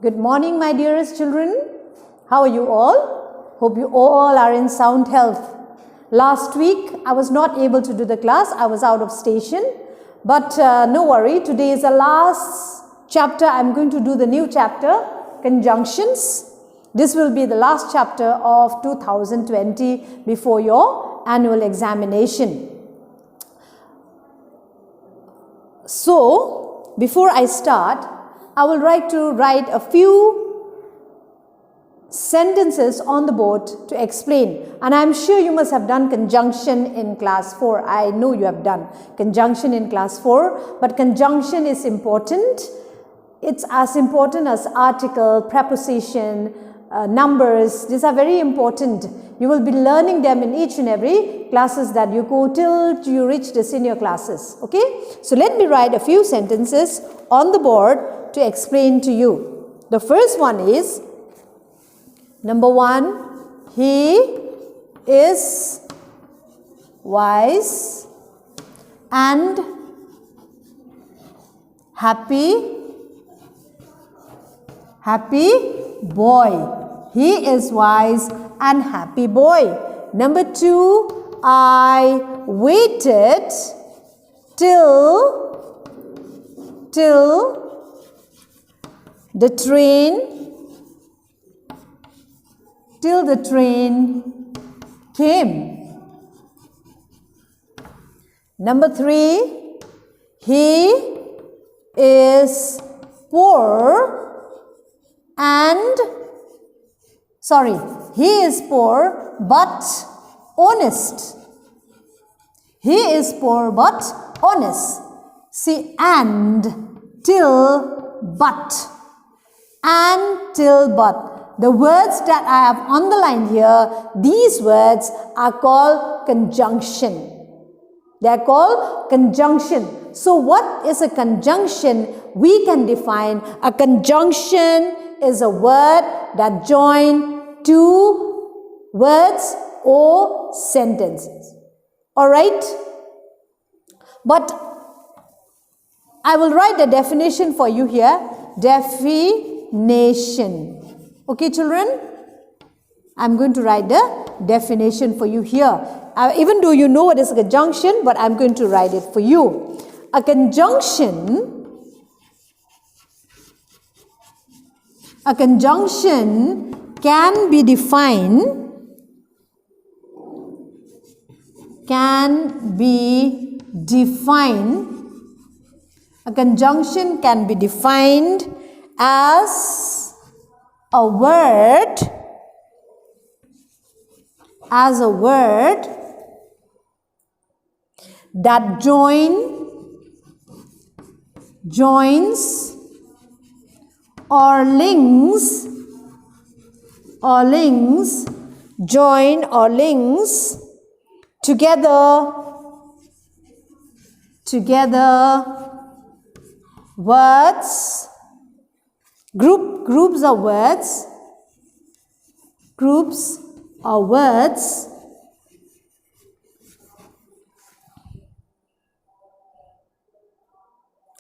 Good morning, my dearest children. How are you all? Hope you all are in sound health. Last week, I was not able to do the class. I was out of station. But no worry, today is the last chapter. I'm going to do the new chapter, conjunctions. This will be the last chapter of 2020 before your annual examination. So, before I start, I will write a few sentences on the board to explain. And I'm sure you must have done conjunction in class 4. I know you have done conjunction in class 4, but conjunction is important. It's as important as article, preposition, numbers. These are very important. You will be learning them in each and every classes that you go till you reach the senior classes. Okay? So let me write a few sentences on the board to explain to you. The first one is, number 1, he is wise and happy boy. He is wise and happy boy. Number 2, I waited till the train came. Number 3, he is poor but honest. He is poor but honest. See, and till but. The words that I have underlined here, these words are called conjunction. They are called conjunction. So what is a conjunction? We can define a conjunction is a word that joins two words or sentences. Alright? But I will write the definition for you here. Definition. Okay, children? I'm going to write the definition for you here. Even though you know what is a conjunction, but I'm going to write it for you. A conjunction can be defined a conjunction can be defined as a word that joins or links together words, groups of words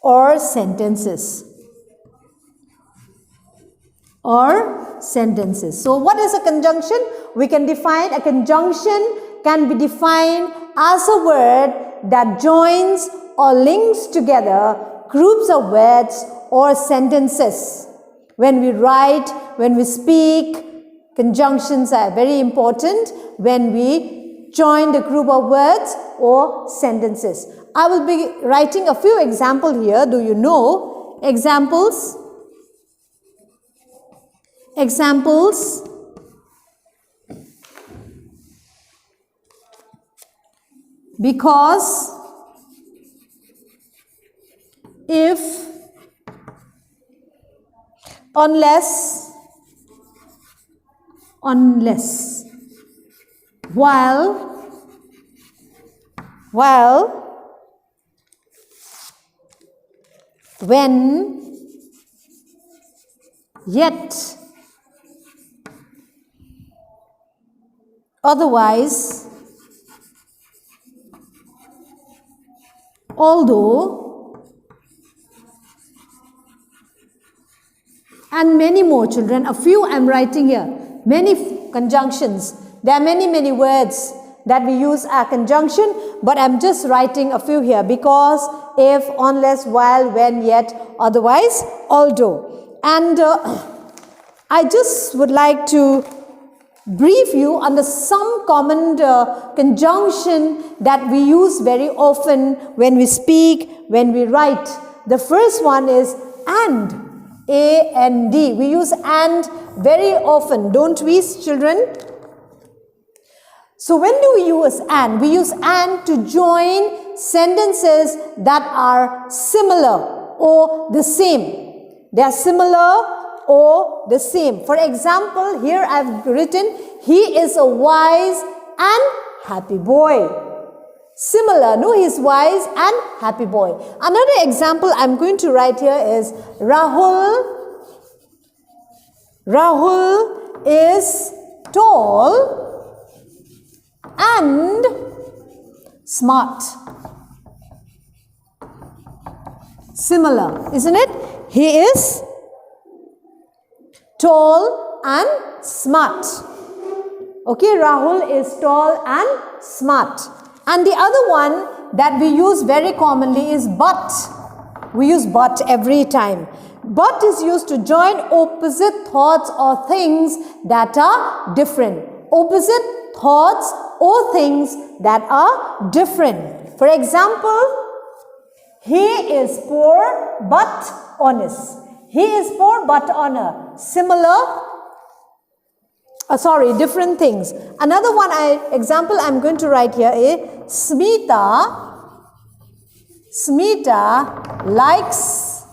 or sentences. So what is a conjunction? We can define a conjunction can be defined as a word that joins or links together groups of words or sentences. When we write, when we speak, conjunctions are very important when we join the group of words or sentences. I will be writing a few examples here. Do you know examples? Because, if, unless, while, when, yet, otherwise, although, And many more, children. A few I'm writing here. Many conjunctions. There are many words that we use a conjunction, but I'm just writing a few here. Because, if, unless, while, when, yet, otherwise, although. And I just would like to brief you on some common conjunction that we use very often when we speak, when we write. The first one is and. A-N-D. We use and very often, don't we, children? So when do we use and? We use and to join sentences that are similar or the same. They are similar or the same. For example, here I've written, he is a wise and happy boy. Similar, no? He is wise and happy boy. Another example I'm going to write here is Rahul is tall and smart. Similar, isn't it? He is tall and smart. Okay, Rahul is tall and smart. And the other one that we use very commonly is but. We use but every time. But is used to join opposite thoughts or things that are different. Opposite thoughts or things that are different. For example, he is poor but honest. He is poor but honest. Similar, different things. Another one example I'm going to write here is Smita likes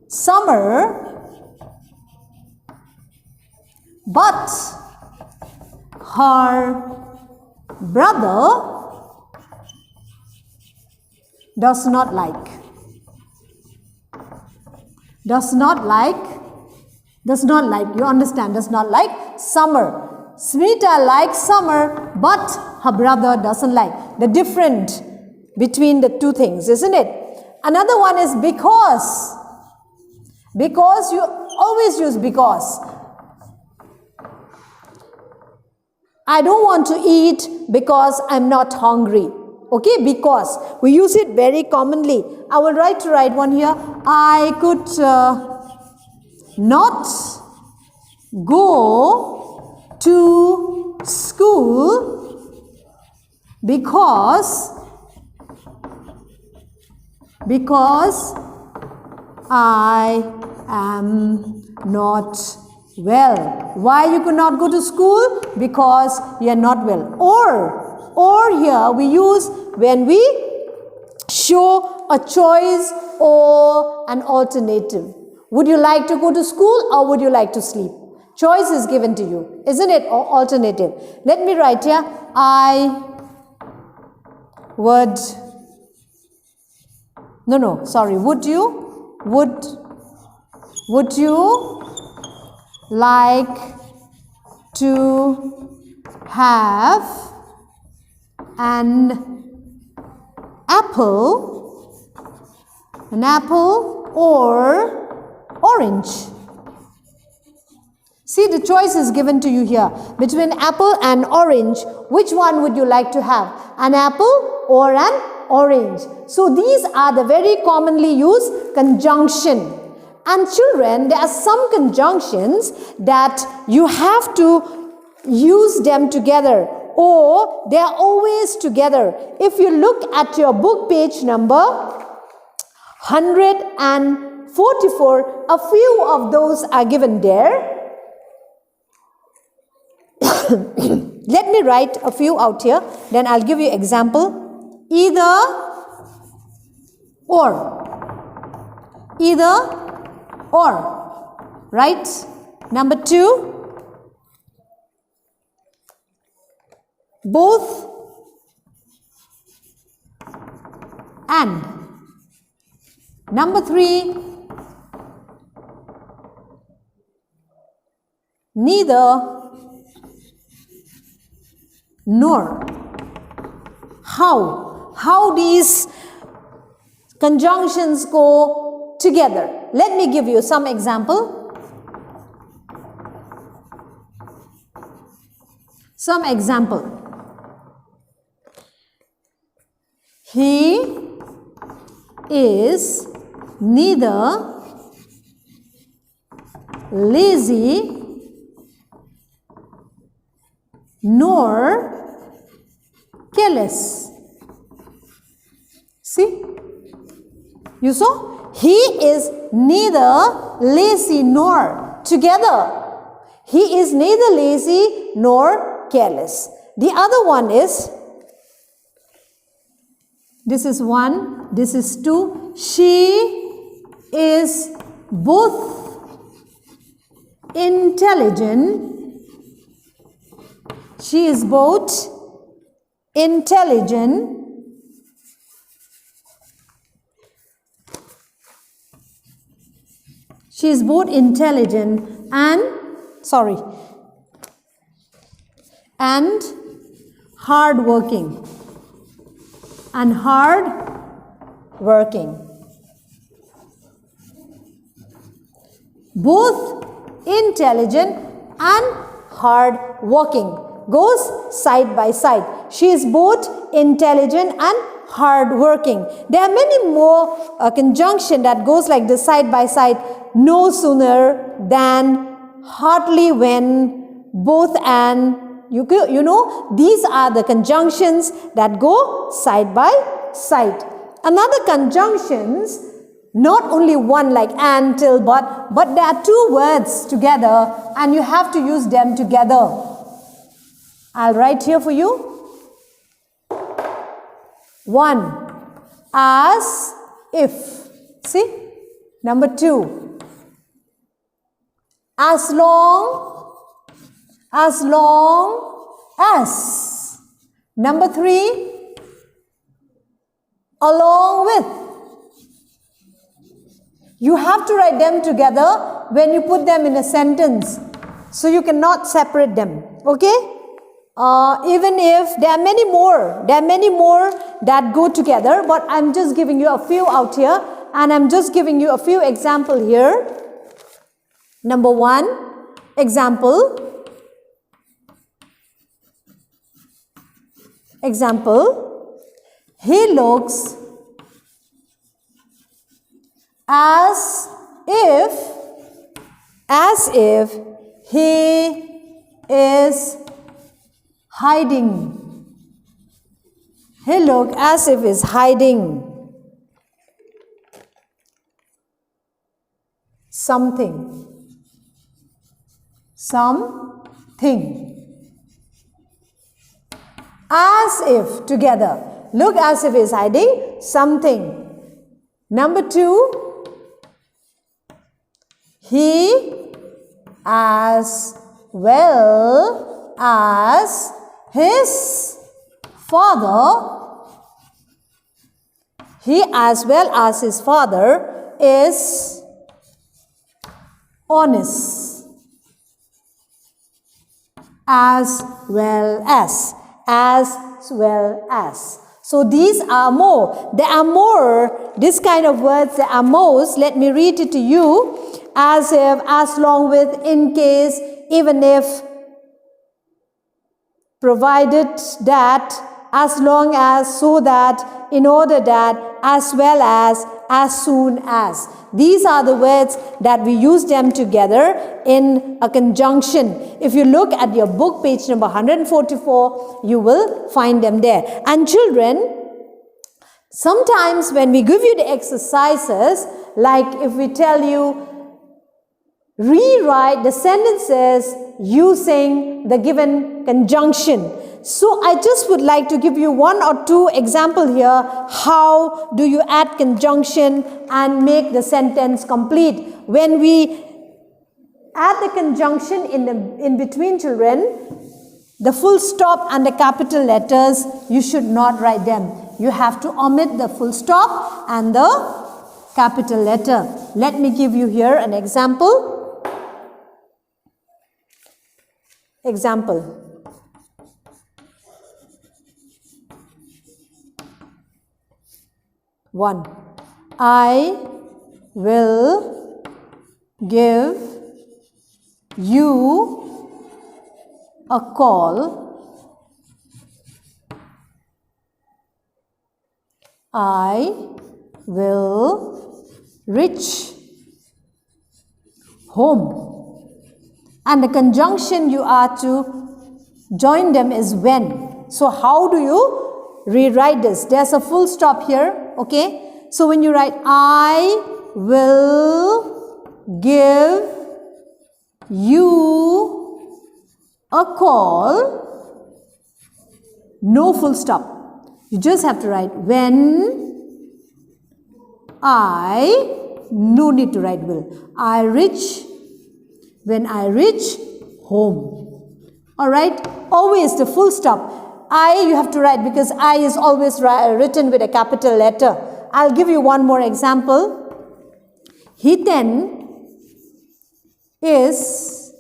summer, but her brother does not like. You understand? Does not like summer. Smita likes summer, but her brother doesn't like. The difference between the two things, isn't it? Another one is because. Because, you always use because. I don't want to eat because I'm not hungry. Okay, because. We use it very commonly. I will write one here. I could not go to school because I am not well. Why you could not go to school? Because you are not well. Or here we use when we show a choice or an alternative. Would you like to go to school or would you like to sleep? Choice is given to you, isn't it? Or alternative. Let me write here. I would. Would you like to have an apple or orange? See, the choice is given to you here between apple and orange. Which one would you like to have? An apple or an orange? So these are the very commonly used conjunction. And children, there are some conjunctions that you have to use them together, or they are always together. If you look at your book page number 144, a few of those are given there. Let me write a few out here, then I'll give you example. Either or, right? Number 2, both and. Number 3, neither nor. How these conjunctions go together. Let me give you some example. Some example. He is neither lazy nor careless. See? You saw? He is neither lazy nor together. He is neither lazy nor careless. The other one is, this is 1, this is 2. She is both intelligent. She is both intelligent She is both intelligent and hardworking. Both intelligent and hardworking. Goes side by side. She is both intelligent and hardworking. There are many more conjunction that goes like this, side by side. No sooner than, hardly when, both and. You know, these are the conjunctions that go side by side. Another conjunctions, not only one like and, till, but there are two words together and you have to use them together. I'll write here for you. 1, as if. See? Number 2, as long as. Number 3, along with. You have to write them together when you put them in a sentence. So you cannot separate them. Okay? Even if there are many more that go together, but I'm just giving you a few out here, and I'm just giving you a few examples here. Number 1, example. He looks as if he is hiding. He looks as if he is hiding something. As if, together. Look as if he is hiding something. Number 2, he as well as his father, is honest. As well as. So these are more. There are more, this kind of words, there are most. Let me read it to you. As if, as long with, in case, even if, provided that, as long as, so that, in order that, as well as soon as. These are the words that we use them together in a conjunction. If you look at your book, page number 144, you will find them there. And children, sometimes when we give you the exercises, like if we tell you, rewrite the sentences using the given conjunction. So I just would like to give you 1 or 2 examples here. How do you add conjunction and make the sentence complete? When we add the conjunction in between, children, the full stop and the capital letters, you should not write them. You have to omit the full stop and the capital letter. Let me give you here an example. Example. One, I will give you a call. I will reach home. And the conjunction you are to join them is when. So how do you rewrite this? There's a full stop here, okay? So when you write I will give you a call, no full stop. You just have to write when no need to write will. When I reach home. Alright? Always the full stop. You have to write because I is always written with a capital letter. I'll give you one more example. Hiten is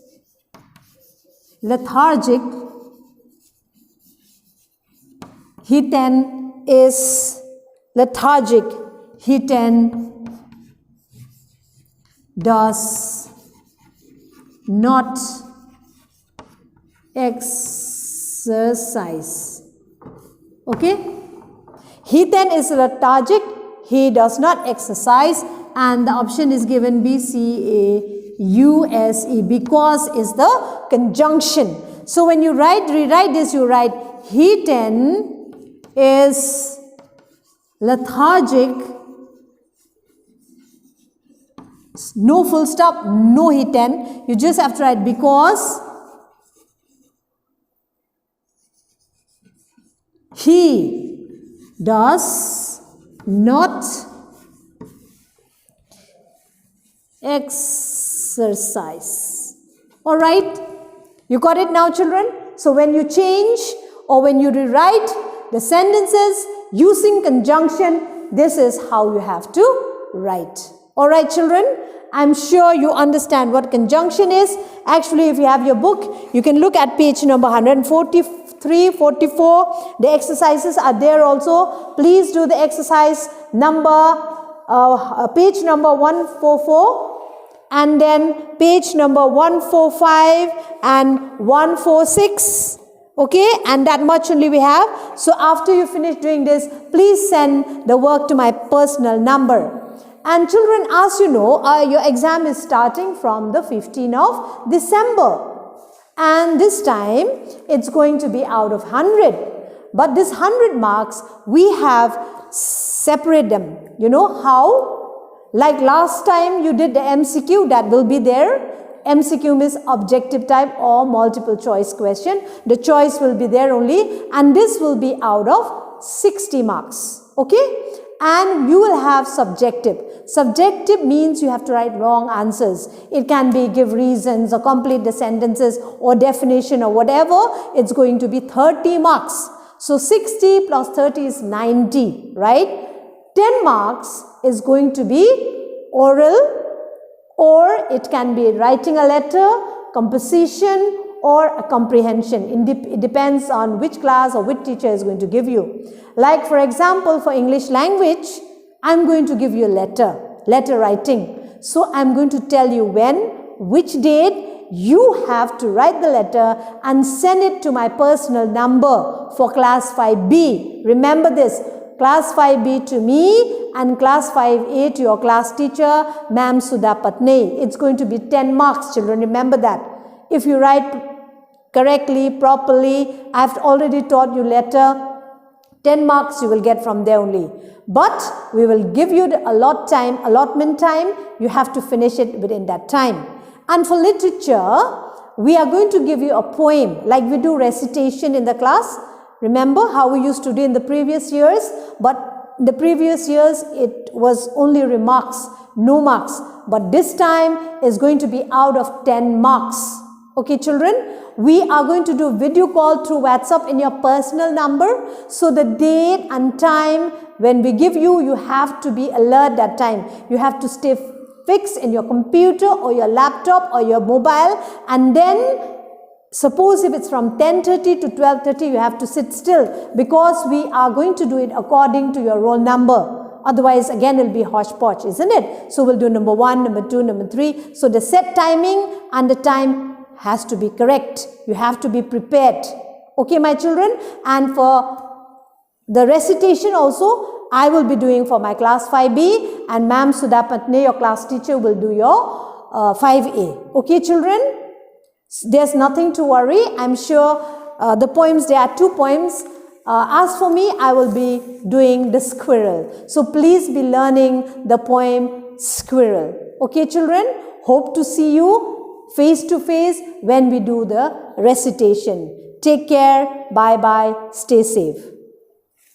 lethargic. Hiten is lethargic. Hiten does not exercise. Okay? Hiten is lethargic. He does not exercise. And the option is given B, C, A, U, S, E because is the conjunction. So when you rewrite this, you write Hiten is lethargic, no full stop, no Hiten. You just have to write because he does not exercise. Alright? You got it now, children? So when you change or when you rewrite the sentences using conjunction, this is how you have to write. Alright, children? I'm sure you understand what conjunction is. Actually, if you have your book, you can look at page number 143, 44. The exercises are there also. Please do the exercise number, page number 144. And then page number 145 and 146. Okay, and that much only we have. So after you finish doing this, please send the work to my personal number. And children, as you know, your exam is starting from the 15th of December. And this time, it's going to be out of 100. But this 100 marks, we have separated them. You know how? Like last time you did the MCQ, that will be there. MCQ means objective type or multiple choice question. The choice will be there only, and this will be out of 60 marks. Okay? And you will have subjective. Subjective means you have to write wrong answers. It can be give reasons or complete the sentences or definition or whatever. It's going to be 30 marks. So 60 plus 30 is 90, right? 10 marks is going to be oral, or it can be writing a letter, composition, or a comprehension. It depends on which class or which teacher is going to give you. Like for example, for English language, I'm going to give you a letter writing. So I'm going to tell you when, which date, you have to write the letter and send it to my personal number for class 5B. Remember this. Class 5B to me and class 5A to your class teacher, Ma'am Sudha Patne. It's going to be 10 marks, children. Remember that. If you write correctly, properly, I've already taught you letter, 10 marks you will get from there only. But we will give you the allotment time. You have to finish it within that time. And for literature, we are going to give you a poem like we do recitation in the class. Remember how we used to do in the previous years? But the previous years, it was only remarks, no marks. But this time is going to be out of 10 marks. Okay, children? We are going to do video call through WhatsApp in your personal number. So the date and time when we give you, you have to be alert that time. You have to stay fixed in your computer or your laptop or your mobile, and then suppose if it's from 10:30 to 12:30, you have to sit still because we are going to do it according to your roll number. Otherwise, again, it'll be hodgepodge, isn't it? So we'll do number 1, number 2, number 3. So the set timing and the time has to be correct. You have to be prepared. Okay, my children? And for the recitation also, I will be doing for my class 5B, and Ma'am Sudha Patne, your class teacher, will do your 5A. Okay, children? There's nothing to worry. I'm sure the poems, there are 2 poems. As for me, I will be doing the squirrel. So please be learning the poem Squirrel. Okay, children? Hope to see you face to face when we do the recitation. Take care. Bye-bye. Stay safe.